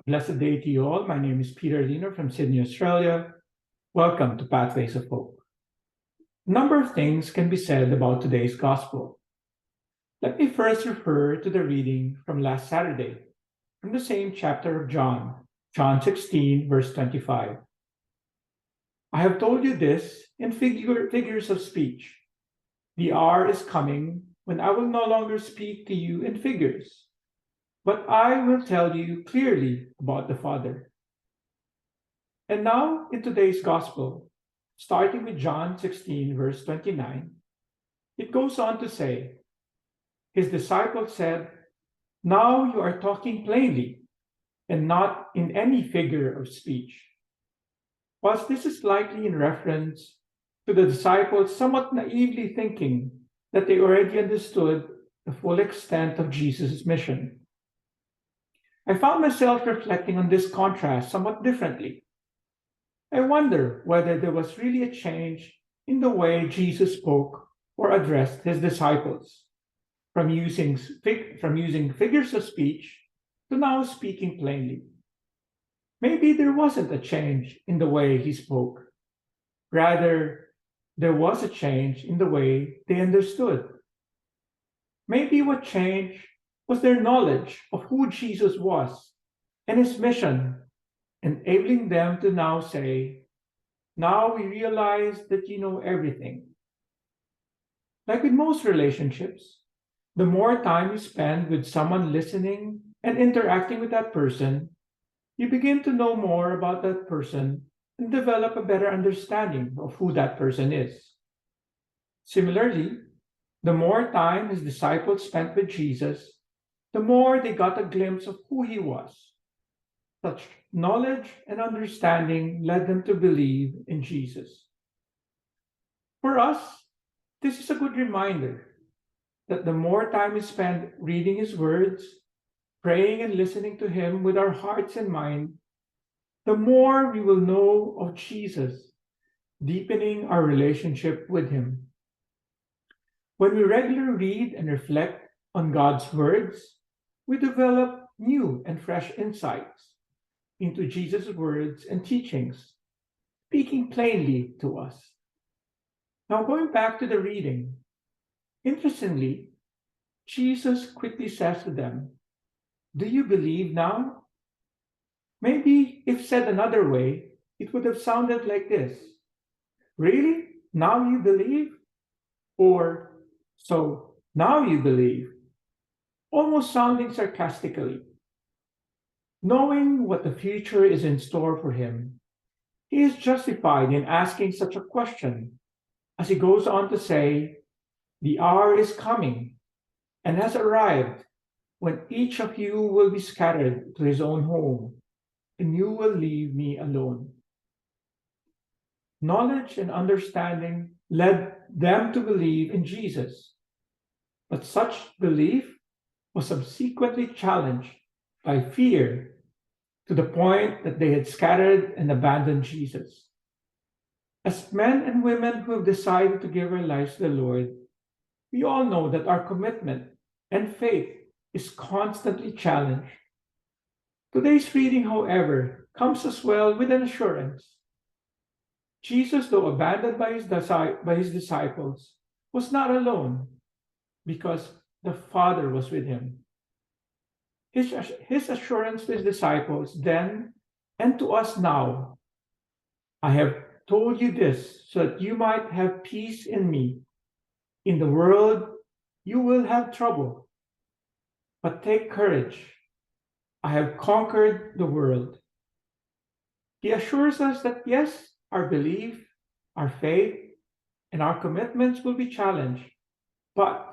Blessed day to you all. My name is Lino from Sydney, Australia. Welcome to Pathways of Hope. A number of things can be said about today's gospel. Let me first refer to the reading from last Saturday, from the same chapter of John, John 16, verse 25. I have told you this in figures of speech. The hour is coming when I will no longer speak to you in figures, but I will tell you clearly about the Father. And now, in today's Gospel, starting with John 16, verse 29, it goes on to say, His disciples said, Now you are talking plainly and not in any figure of speech. Whilst this is likely in reference to the disciples somewhat naively thinking that they already understood the full extent of Jesus' mission, I found myself reflecting on this contrast somewhat differently. I wonder whether there was really a change in the way Jesus spoke or addressed his disciples, from using figures of speech to now speaking plainly. Maybe there wasn't a change in the way he spoke. Rather, there was a change in the way they understood. Maybe what changed was their knowledge of who Jesus was and his mission, enabling them to now say, Now we realize that you know everything. Like with most relationships, the more time you spend with someone listening and interacting with that person, you begin to know more about that person and develop a better understanding of who that person is. Similarly, the more time his disciples spent with Jesus, the more they got a glimpse of who he was. Such knowledge and understanding led them to believe in Jesus. For us, this is a good reminder that the more time we spend reading his words, praying and listening to him with our hearts and mind, the more we will know of Jesus, deepening our relationship with him. When we regularly read and reflect on God's words, we develop new and fresh insights into Jesus' words and teachings, speaking plainly to us. Now, going back to the reading, interestingly, Jesus quickly says to them, Do you believe now? Maybe if said another way, it would have sounded like this: Really? Now you believe? Or, So now you believe? Almost sounding sarcastically. Knowing what the future is in store for him, he is justified in asking such a question, as he goes on to say, The hour is coming and has arrived when each of you will be scattered to his own home, and you will leave me alone. Knowledge and understanding led them to believe in Jesus, but such belief was subsequently challenged by fear to the point that they had scattered and abandoned Jesus. As men and women who have decided to give our lives to the Lord, we all know that our commitment and faith is constantly challenged. Today's reading, however, comes as well with an assurance. Jesus, though abandoned by his disciples, was not alone because the Father was with him. His assurance to his disciples then and to us now, I have told you this so that you might have peace in me. In the world, you will have trouble, but take courage. I have conquered the world. He assures us that yes, our belief, our faith, and our commitments will be challenged, but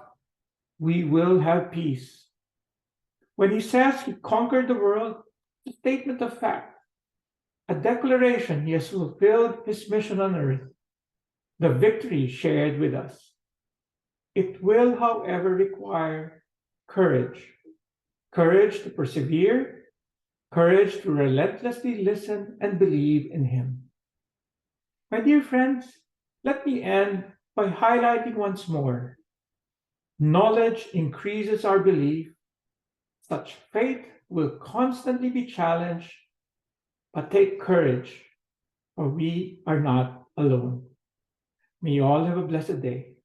we will have peace. When he says he conquered the world, it's a statement of fact, a declaration he has fulfilled his mission on earth, the victory shared with us. It will, however, require courage. Courage to persevere, courage to relentlessly listen and believe in him. My dear friends, let me end by highlighting once more. Knowledge increases our belief, such faith will constantly be challenged, but take courage, for we are not alone. May you all have a blessed day.